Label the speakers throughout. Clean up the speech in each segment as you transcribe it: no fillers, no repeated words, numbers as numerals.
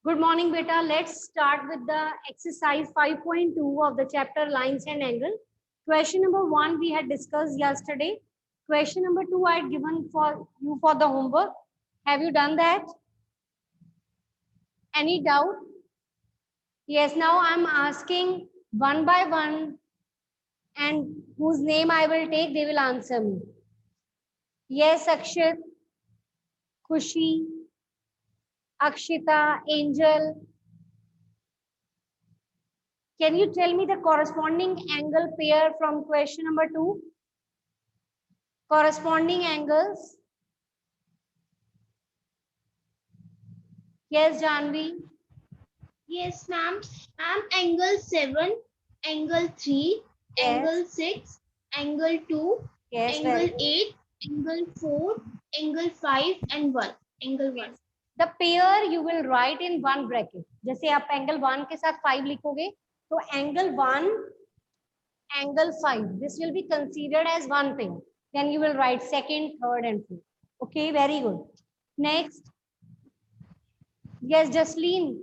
Speaker 1: Good morning, beta. Let's start with the exercise 5.2 of the chapter lines and angle. Question number 1 we had discussed yesterday. Question number 2 I had given for you for the homework. Have you done that? Any doubt? Yes, now I'm asking one by one, and whose name I will take, they will answer me. Yes, Akshit, Khushi, Akshita, Angel. Can you tell me the corresponding angle pair from question number 2? Corresponding angles. Yes, Janvi.
Speaker 2: Yes, ma'am. Angle 7, angle 3,
Speaker 1: Yes.
Speaker 2: angle 6, angle 2,
Speaker 1: Yes,
Speaker 2: angle 8, angle 4, angle 5 and 1. Angle 1.
Speaker 1: The pair you will write in one bracket. जैसे आप angle 1 के साथ 5 लिखोगे, तो angle 1, angle 5. This will be considered as one pair. Then you will write second, third, and fourth. Okay, very good. Next. Yes, Jasleen.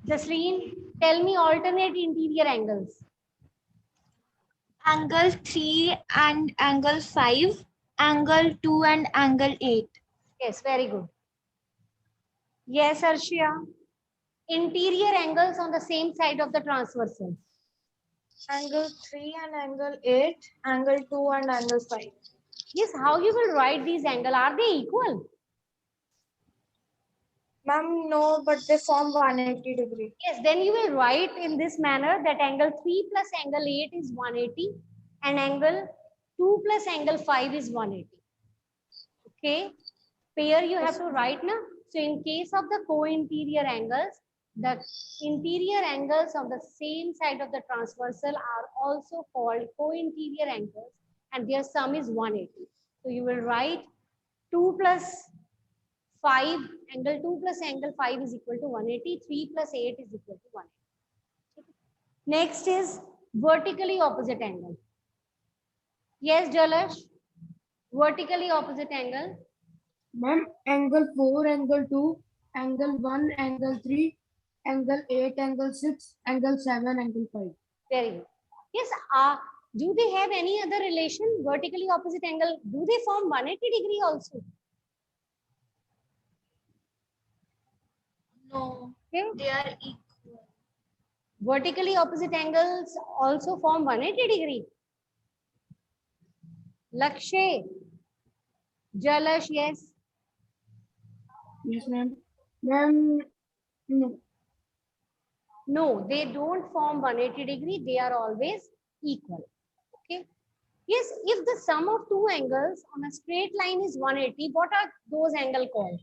Speaker 1: Jasleen, tell me alternate interior angles.
Speaker 2: Angle 3 and angle 5, angle 2 and angle 8.
Speaker 1: Yes, very good. Yes, Arshia. Interior angles on the same side of the transversal.
Speaker 2: Angle 3 and angle 8, angle 2 and angle 5.
Speaker 1: Yes, how you will write these angles? Are they equal?
Speaker 2: Ma'am, no, but they form 180 degree.
Speaker 1: Yes, then you will write in this manner that angle 3 plus angle 8 is 180 and angle 2 plus angle 5 is 180. Okay, pair you have to write now. So in case of the co-interior angles, the interior angles on the same side of the transversal are also called co-interior angles and their sum is 180. So you will write 2 plus 5, angle 2 plus angle 5 is equal to 180, 3 plus 8 is equal to 180. Next is vertically opposite angle. Yes, Jalash? Vertically opposite angle.
Speaker 3: Ma'am, angle 4, angle 2, angle 1, angle 3, angle 8, angle 6, angle 7, angle 5.
Speaker 1: Very good. Yes, do they have any other relation? Vertically opposite angle, do they form 180 degree also?
Speaker 2: No,
Speaker 1: Okay.
Speaker 2: they are equal.
Speaker 1: Vertically opposite angles also form 180 degree. Lakshay, Jalash, yes.
Speaker 3: Yes, ma'am. Ma'am, no.
Speaker 1: No, they don't form 180 degree. They are always equal. Okay. Yes, if the sum of two angles on a straight line is 180, what are those angles called?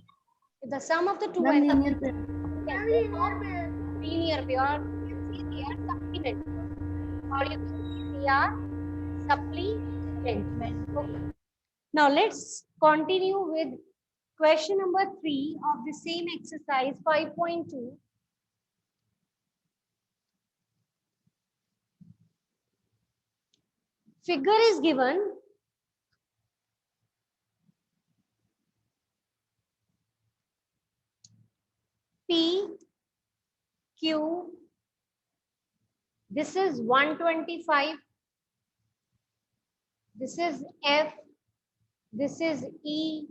Speaker 1: If the sum of the two
Speaker 3: Ma'am,
Speaker 1: angles
Speaker 3: linear pair.
Speaker 1: linear pair, you can say they are supplementary. Or you can say they are supplementary. Okay. Now let's continue with question number 3 of the same exercise 5.2. Figure is given. P, Q, this is 125, this is F, this is E,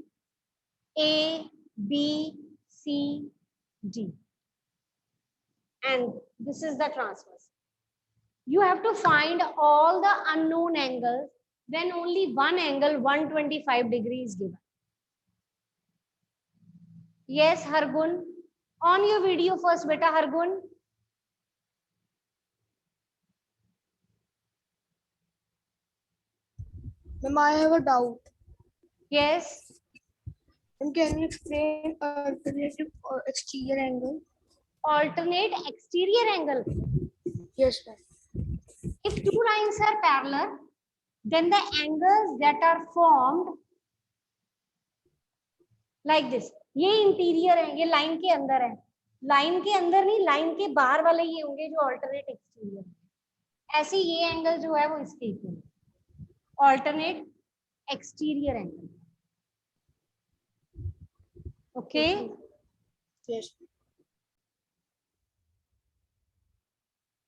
Speaker 1: A, B, C, D. And this is the transverse. You have to find all the unknown angles when only one angle 125 degrees is given. Yes, Hargun. On your video first, beta Hargun.
Speaker 3: Ma'am, I have a doubt.
Speaker 1: Yes.
Speaker 3: Ma'am, can you explain alternative or exterior angle?
Speaker 1: Alternate exterior angle.
Speaker 3: Yes, ma'am.
Speaker 1: If two lines are parallel, then the angles that are formed like this. ये interior है, ये line के अंदर है. Line के अंदर नहीं, line के बाहर वाले ये होंगे जो ऑल्टरनेट एक्सटीरियर है. ऐसे ये एंगल जो है वो इसके इक्वल है. Alternate exterior angle. Okay.
Speaker 3: Yes.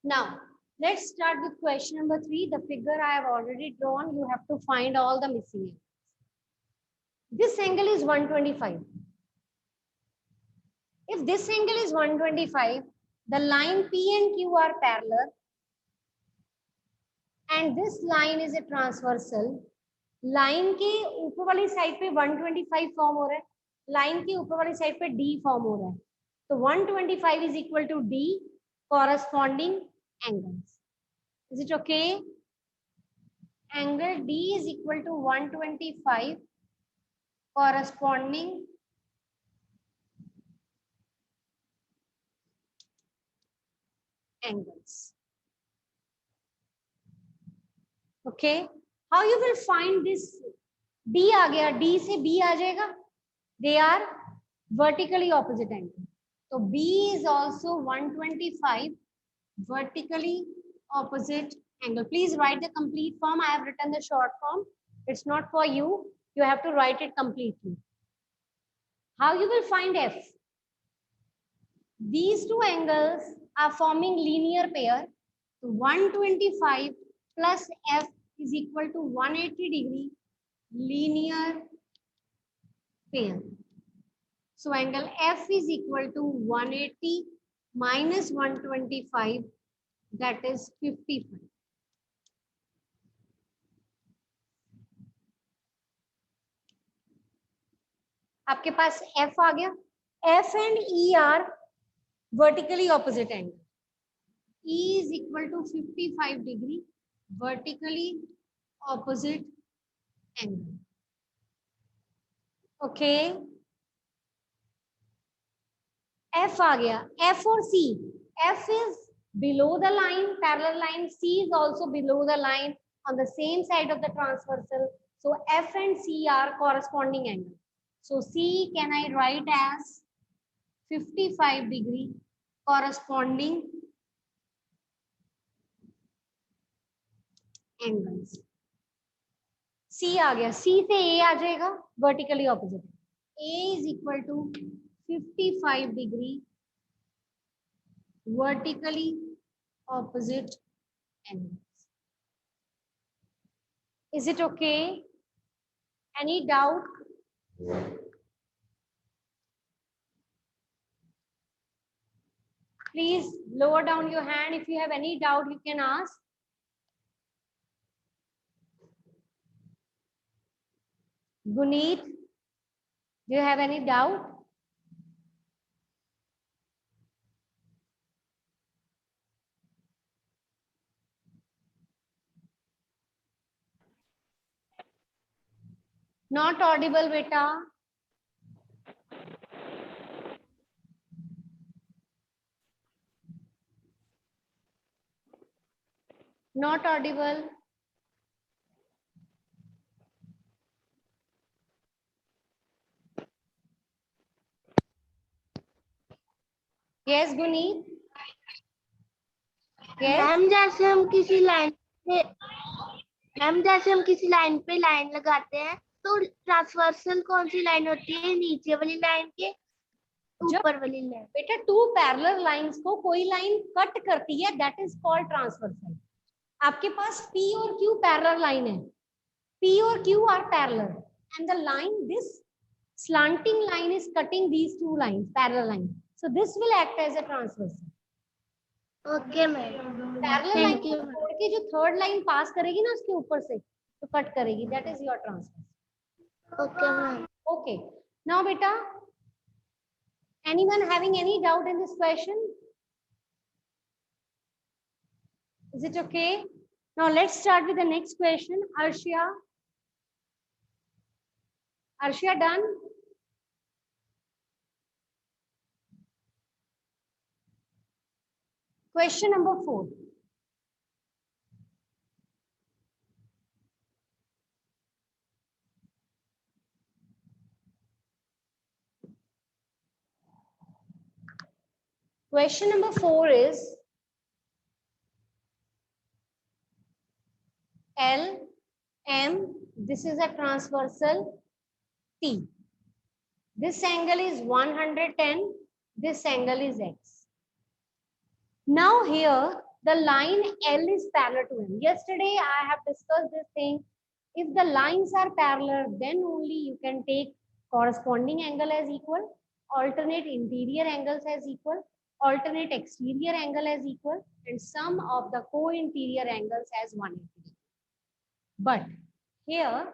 Speaker 1: Now let's start with question number 3. The figure I have already drawn, you have to find all the missing angles. This angle is 125. If this angle is 125, the line P and Q are parallel and this line is a transversal. Line के ऊपर वाली side पे 125 form हो रहा है, line के ऊपर वाली साइड पे D फॉर्म हो रहा है, तो 125 is equal to D corresponding angles. Is it okay? Angle D is equal to 125 corresponding angles. Okay. How you will find this? D आ गया, D से B आ जाएगा. They are vertically opposite angle. So B is also 125 vertically opposite angle. Please write the complete form. I have written the short form. It's not for you. You have to write it completely. How you will find F? These two angles are forming linear pair. So 125 plus F is equal to 180 degree linear pair. So angle F is equal to 180 minus 125, that is 55. आपके पास F आ गया. F and E are vertically opposite angle. E is equal to 55 degree vertically opposite angle. Okay. F आ गया. F और C. F is below the line, parallel line. C is also below the line on the same side of the transversal. So F and C are corresponding angle. So C can I write as 55 degree corresponding angles. C आ गया. C से A आ जाएगा, vertically opposite. A is equal to 55 degree vertically opposite angles. Is it okay? Any doubt? Please lower down your hand. If you have any doubt, you can ask. Guneet, do you have any doubt? Not audible, beta. Not audible. Yes, Guneet. Yes.
Speaker 4: Ma'am जैसे हम किसी line पे line लगाते हैं तो transversal कौन सी line होती है, नीचे वाली लाइन के ऊपर वाली लाइन?
Speaker 1: बेटा टू पैरेलल लाइंस को कोई लाइन कट करती है, दैट इज कॉल्ड ट्रांसवर्सल. आपके पास P और Q पैरेलल लाइन है. P और Q are parallel and the line, this slanting line is cutting these two lines, parallel line. So this will act as a transversal.
Speaker 4: Okay ma'am,
Speaker 1: parallel line
Speaker 4: thank you.
Speaker 1: को छोड़ के जो third line पास करेगी ना उसके ऊपर से तो कट करेगी, that is your transversal.
Speaker 4: Okay ma'am.
Speaker 1: Okay. Now beta, anyone having any doubt in this question? Is it okay? Now let's start with the next question. Arshia. Arshia done? Question number 4. Question number 4 is L, M, this is a transversal T. This angle is 110, this angle is X. Now here the line L is parallel to M. Yesterday I have discussed this thing. If the lines are parallel, then only you can take corresponding angle as equal, alternate interior angles as equal, alternate exterior angle as equal, and sum of the co-interior angles as 180. But here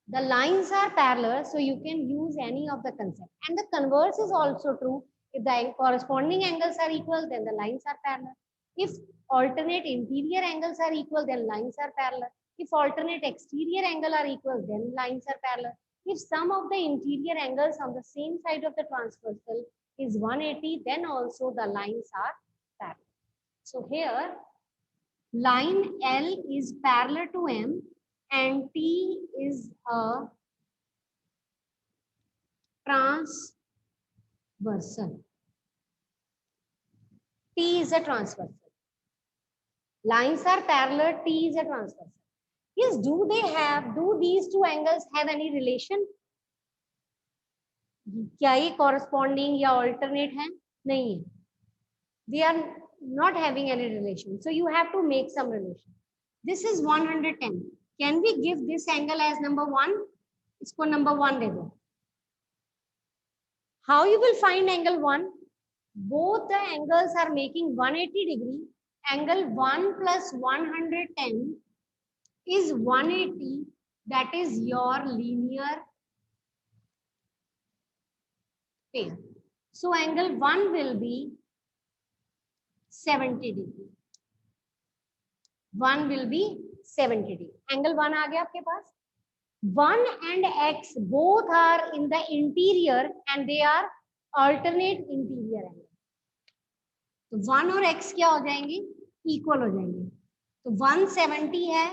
Speaker 1: the lines are parallel, so you can use any of the concept. And the converse is also true. If the corresponding angles are equal, then the lines are parallel. If alternate interior angles are equal, then lines are parallel. If alternate exterior angle are equal, then lines are parallel. If sum of the interior angles on the same side of the transversal is 180, then also the lines are parallel. So here, line L is parallel to M and T is a transversal. T is a transversal. Lines are parallel, T is a transversal. Yes, do these two angles have any relation? क्या ये corresponding या alternate हैं? नहीं है. They are not having any relation. So you have to make some relation. This is 110. Can we give this angle as number 1? इसको number 1 दे दो. How you will find angle 1? Both the angles are making 180 degree. Angle 1 plus 110 is 180. That is your linear pair. So angle 1 will be 70 degree. 1 will be 70 degree. Angle 1 आ गया आपके पास. 1 and x both are in the interior and they are alternate interior angle. तो 1 और x क्या हो जाएंगे? Equal हो जाएंगे. तो 170 है,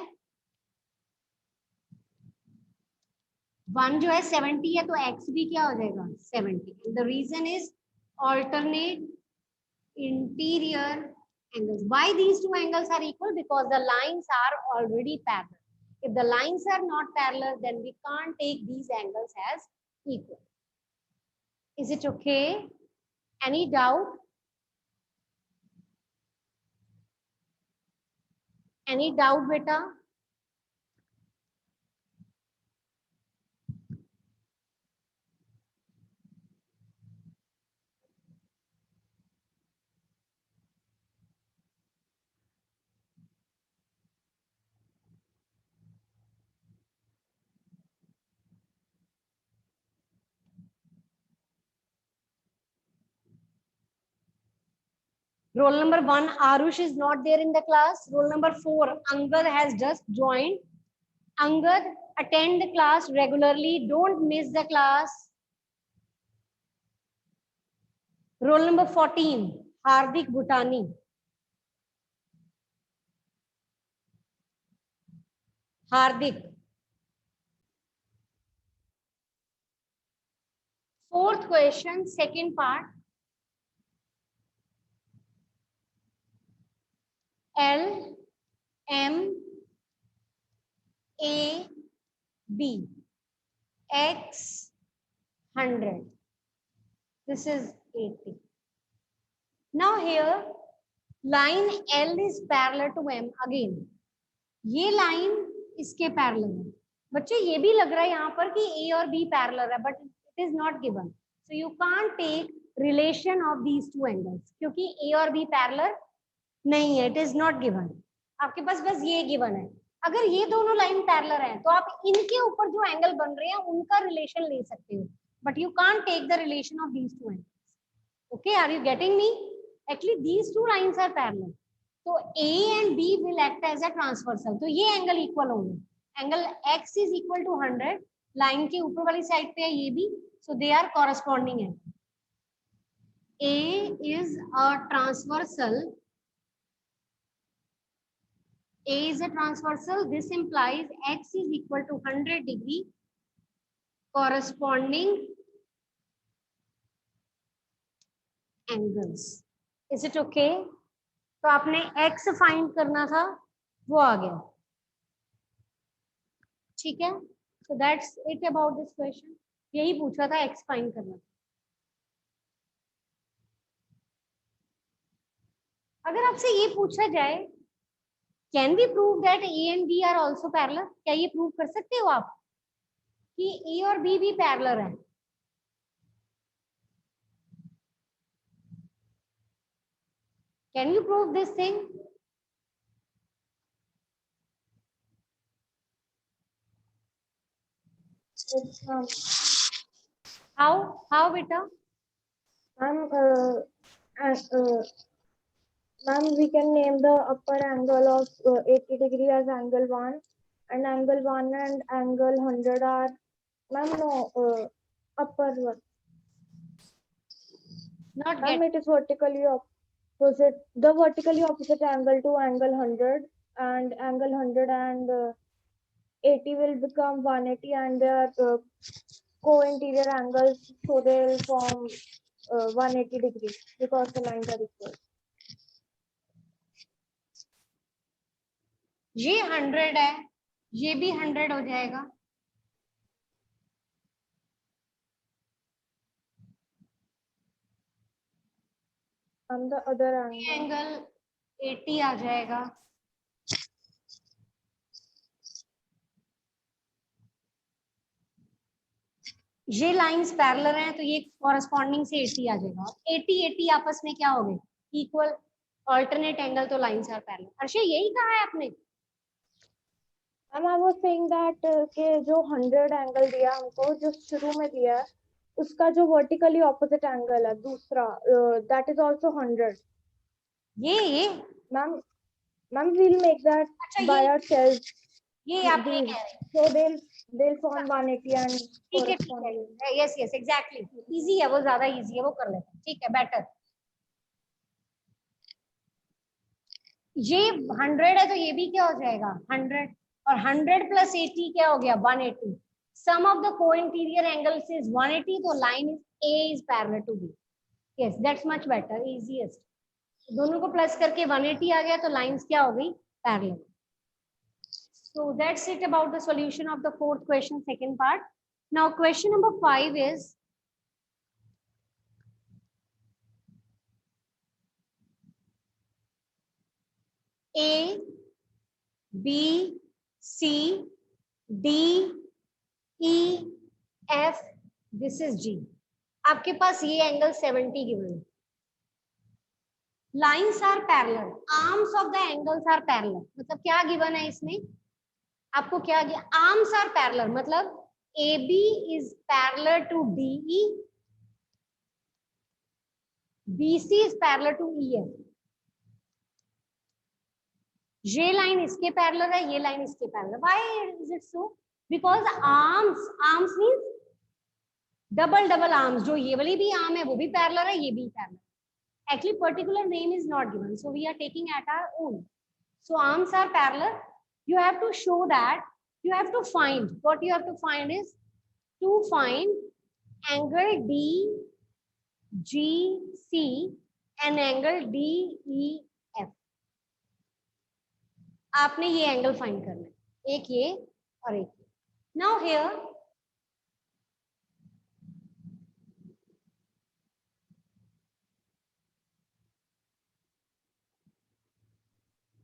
Speaker 1: 1 जो है 70 है, तो x भी क्या हो जाएगा? 70. The reason is alternate interior angles. Why these two angles are equal? Because the lines are already parallel. If the lines are not parallel, then we can't take these angles as equal. Is it okay? Any doubt? Any doubt, beta? Roll number 1, Arush is not there in the class. Roll number 4, Angad has just joined. Angad, attend the class regularly. Don't miss the class. Roll number 14, Hardik Bhutani. Hardik. Fourth question, second part. L, M, A, B, X, 100. This is 80. Now here, line L is parallel to M again. ये line इसके parallel है. बच्चे ये भी लग रहा है यहाँ पर कि A और B parallel है, but it is not given. So you can't take relation of these two angles क्योंकि A और B parallel नहीं है. It is not given. आपके पास बस ये given है. अगर ये दोनों लाइन पैरेलल हैं तो आप इनके ऊपर जो एंगल बन रहे हैं उनका रिलेशन ले सकते हो, but you can't take the relation of these two angles. Okay, are you getting me? Actually these two lines are parallel, तो A and B will act as a transversal. तो ये एंगल इक्वल होंगे. Angle x is equal to 100. Line के ऊपर वाली side पे है ये भी, so they are corresponding angle. A is a transversal. A is a transversal. This implies x is equal to 100 degree corresponding angles. Is it okay? तो आपने x find करना था, वो आ गया. ठीक है, so that's it about this question. यही पूछा था, x फाइंड करना था. अगर आपसे ये पूछा जाए can we prove that A and B are also parallel, क्या ये प्रूव कर सकते हो आप कि ए और बी भी पैरेलल है? Can you prove this thing? How बेटा?
Speaker 5: Ma'am, we can name the upper angle of 80 degree as angle 1 and angle 1 and angle 100 are, ma'am, no, upper one.
Speaker 1: Not
Speaker 5: Ma'am,
Speaker 1: get.
Speaker 5: it is vertically opposite, the vertically opposite angle to angle 100 and angle 100 and 80 will become 180 and they are co-interior angles, so they will form 180 degrees because the lines are equal.
Speaker 1: ये 100 है, ये भी 100 हो जाएगा.
Speaker 5: And the other angle.
Speaker 1: Angle 80 आ जाएगा. ये lines parallel हैं तो ये कॉरेस्पॉन्डिंग से 80 आ जाएगा. 80 80 आपस में क्या हो गए? इक्वल. ऑल्टरनेट एंगल तो लाइंस आर पैरेलल. अर्षे यही कहा है आपने?
Speaker 5: Ma'am I was saying that के जो 100 एंगल दिया हमको, जो शुरू में दिया है, उसका जो वर्टिकली ऑपोजिट एंगल है दूसरा, that is also 100.
Speaker 1: Yeah
Speaker 5: ma'am we will make that
Speaker 1: अच्छा,
Speaker 5: बाय आवरसेल्फ,
Speaker 1: ये आपने कह रहे हैं.
Speaker 5: so they'll form 180 and
Speaker 1: ठीक है. Yes yes exactly. इजी है वो, ज्यादा इजी है वो, कर लेते हैं. ठीक है, बेटर. ये 100 है तो ये भी क्या हो जाएगा? 100. और 100 प्लस 80 क्या हो गया? 180. Sum of the co-interior angles is 180, तो line is a is parallel to B. Yes, that's much better, easiest. दोनों को प्लस करके 180 आ गया तो लाइंस क्या हो गई? Parallel. So that's it about the solution of the fourth question, second part. Now question number 5 is A, B, C, D, E, F, this is G. आपके पास ये एंगल 70 गिवन है. Lines are parallel, arms of the angles are parallel. मतलब क्या given है इसमें? आपको क्या गया? आर्म्स आर पैरेलल, मतलब AB is parallel to DE, BC is parallel to EF. ये लाइन इसके पैरेलल है, ये लाइन इसके parallel. Why is it so? Because arms means double arms. जो ये वाली भी आर्म है वो भी पैरेलल है, ये भी parallel. Actually particular name is not given, so we are taking at our own. So arms are parallel. You have to show that, you have to find, what you have to find is to find angle DGC and angle DEF. आपने ये angle find करना है, एक ये और एक ये. Now here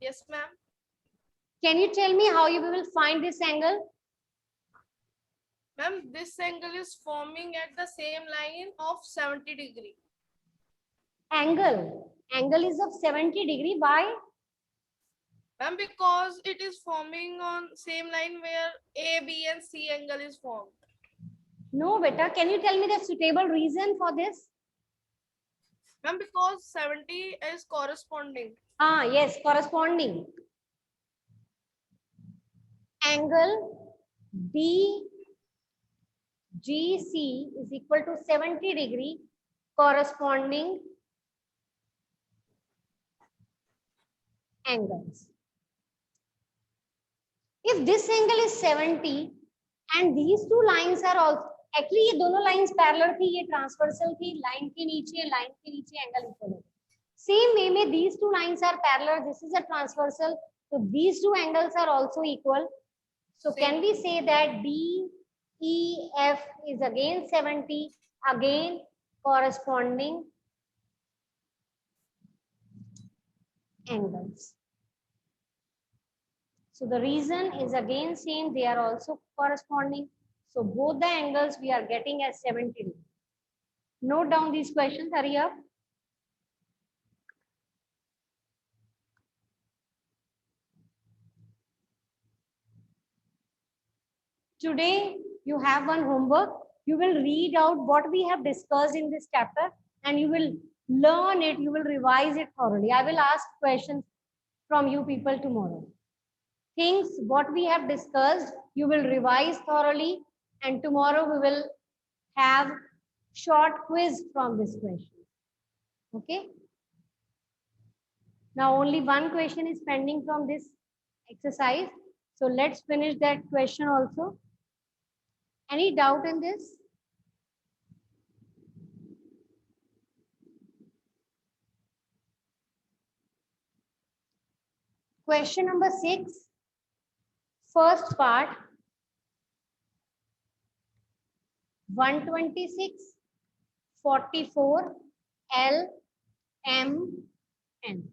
Speaker 6: Yes, ma'am.
Speaker 1: can you tell me how you will find this angle?
Speaker 6: Ma'am, this angle is forming at the same line of 70 degree.
Speaker 1: Angle is of 70 degree. Why?
Speaker 6: Ma'am, because it is forming on same line where A, B and C angle is formed.
Speaker 1: No beta, can you tell me the suitable reason for this?
Speaker 6: Ma'am, because 70 is corresponding.
Speaker 1: Yes, corresponding. Angle DGC is equal to 70 degree corresponding angles. If this angle is 70 and these two lines are also, actually ये दोनों lines parallel थी, ये transversal थी, line के नीचे angle equal है. Same way में these two lines are parallel, this is a transversal, so these two angles are also equal. So can we say that DEF is again 70, again corresponding angles. So the reason is again same, they are also corresponding. So both the angles we are getting as 70 degrees. Note down these questions, hurry up. Today you have one homework. You will read out what we have discussed in this chapter and you will learn it, you will revise it thoroughly. I will ask questions from you people tomorrow. Things what we have discussed, you will revise thoroughly and tomorrow we will have short quiz from this question. Okay. Now only one question is pending from this exercise. So let's finish that question also. Any doubt in this? Question number 6, first part, 126, 44, L, M, N.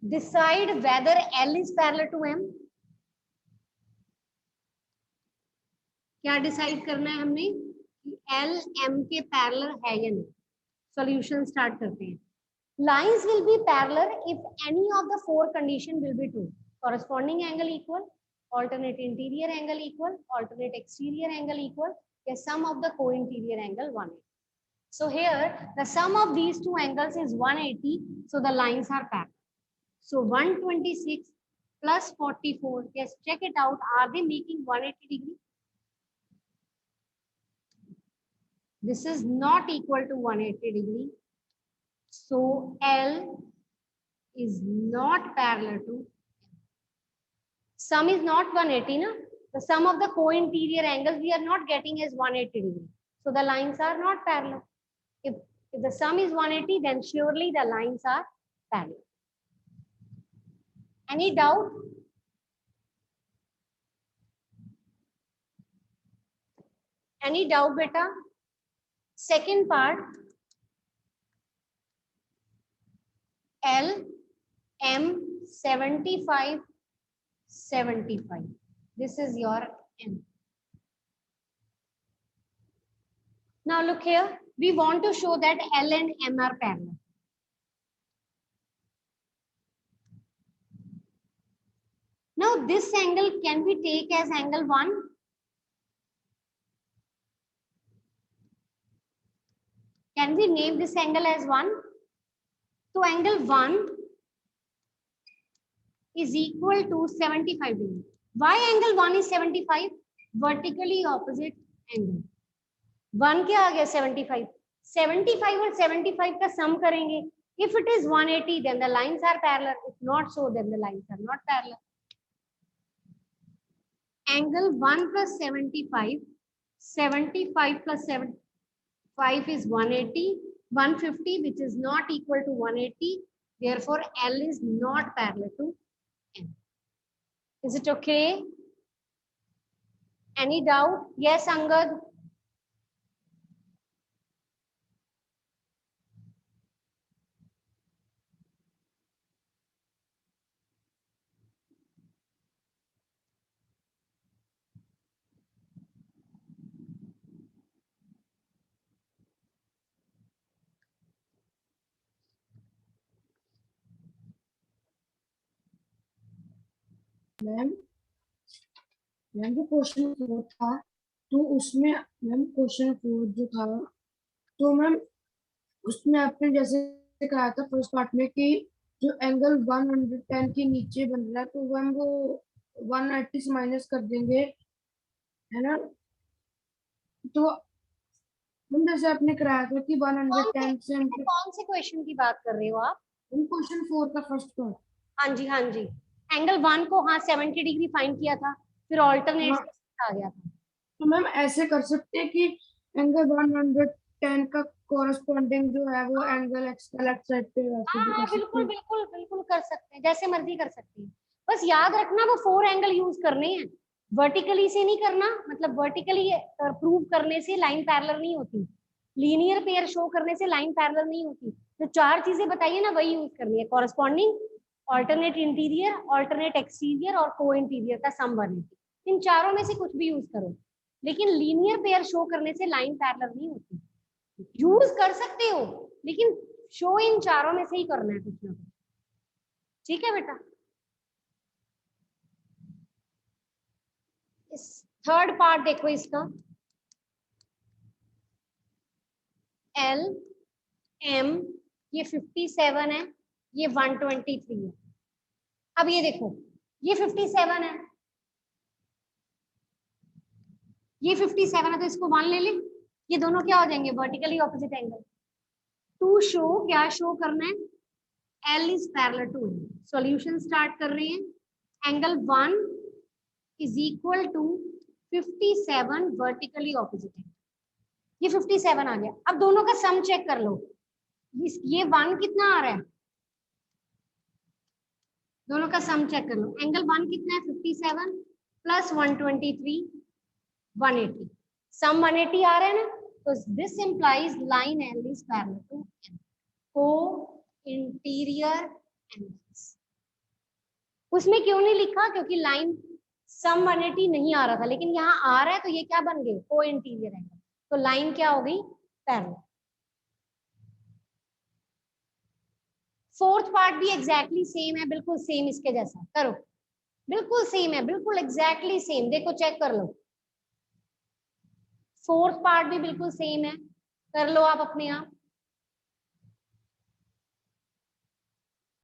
Speaker 1: Decide whether L is parallel to M. क्या decide करना है हमने कि L M के parallel है या नहीं. Solution start करते हैं. Lines will be parallel if any of the four condition will be true. Corresponding angle equal, alternate interior angle equal, alternate exterior angle equal, the sum of the co-interior angle 180. So here the sum of these two angles is 180, so the lines are parallel. So 126 plus 44, yes, check it out, are they making 180 degree? This is not equal to 180 degree. So L is not parallel to M. Sum is not 180, na? The sum of the co-interior angles we are not getting as 180 degree. So the lines are not parallel. If the sum is 180, then surely the lines are parallel. Any doubt? Any doubt, beta? Second part, L, M, 75, 75. This is your M. Now look here, we want to show that L and M are parallel. Now this angle can we take as angle 1? Can we name this angle as 1? So angle 1 is equal to 75 degree. Why angle 1 is 75? Vertically opposite angle. 1 क्या आ गया 75? 75 और 75 का sum करेंगे. If it is 180, then the lines are parallel. If not so, then the lines are not parallel. Angle 1 plus 75, 75 plus 75 is 180, 150, which is not equal to 180. Therefore, L is not parallel to M. Is it okay? Any doubt? Yes, Angad?
Speaker 3: Ma'am जो question 4 था तो उसमें ma'am question 4 जो था तो ma'am उसमें आपने जैसे कहा था फर्स्ट पार्ट में कि जो एंगल 110 के नीचे बन रहा है तो मैम वो 180 से माइनस कर देंगे, है ना? तो मैम जैसे आपने कराया था कि 110 से हम
Speaker 1: कौन से क्वेश्चन की बात कर रहे हो आप?
Speaker 3: क्वेश्चन 4 का फर्स्ट पार्ट.
Speaker 1: हाँ जी, हाँ जी. एंगल 1 को हाँ 70 डिग्री फाइंड किया था, फिर ऑल्टरनेट आ गया था.
Speaker 3: तो मैम ऐसे कर सकते हैं कि एंगल 110 का कोरेस्पोंडिंग जो है वो एंगल एक्स साइड पे वैसे भी कर सकते
Speaker 1: बिल्कुल
Speaker 3: हैं.
Speaker 1: बिल्कुल बिल्कुल कर सकते हैं, जैसे मर्जी कर सकते हैं. बस याद रखना वो 4 एंगल यूज करने हैं, वर्टिकली से नहीं करना. मतलब वर्टिकली प्रूव करने से लाइन पैरेलल नहीं होती. लीनियर पेयर शो करने से लाइन पैरेलल नहीं होती। तो 4 चीजें बताइए ना, वही यूज करनी है, corresponding, alternate interior, alternate exterior और को इंटीरियर का सम 180। इन चारों में से कुछ भी यूज करो, लेकिन लीनियर पेयर शो करने से लाइन पैरेलल नहीं होती। यूज कर सकते हो लेकिन शो इन चारों में से ही करना है कुछ ना कुछ। ठीक है बेटा। इस थर्ड पार्ट देखो इसका, एल एम, ये 57 है, ये 123 है। अब ये देखो, ये 57 है, ये 57 है, तो इसको 1 ले ले, ये दोनों क्या हो जाएंगे, vertically opposite angle. To show, क्या शो करना है, L is parallel to M। Solution start कर रहे हैं, angle 1 is equal to 57 vertically opposite है। ये 57 आ गया। अब दोनों का सम चेक कर लो, ये 1 कितना आ रहा है, दोनों का सम चेक कर लो। एंगल 1 कितना है, 57 प्लस 123 180, सम 180 आ रहा है ना, तो this implies line L is parallel to M। को इंटीरियर एंगल्स, उसमें क्यों नहीं लिखा, क्योंकि लाइन सम 180 नहीं आ रहा था, लेकिन यहाँ आ रहा है, तो ये क्या बन गए, को इंटीरियर एंगल, तो लाइन क्या हो गई, पैरेलल। फोर्थ पार्ट भी एग्जैक्टली सेम है, बिल्कुल सेम इसके जैसा करो, बिल्कुल सेम है, बिल्कुल एग्जैक्टली सेम, देखो चेक कर लो। फोर्थ पार्ट भी बिल्कुल सेम है, कर लो आप अपने आप।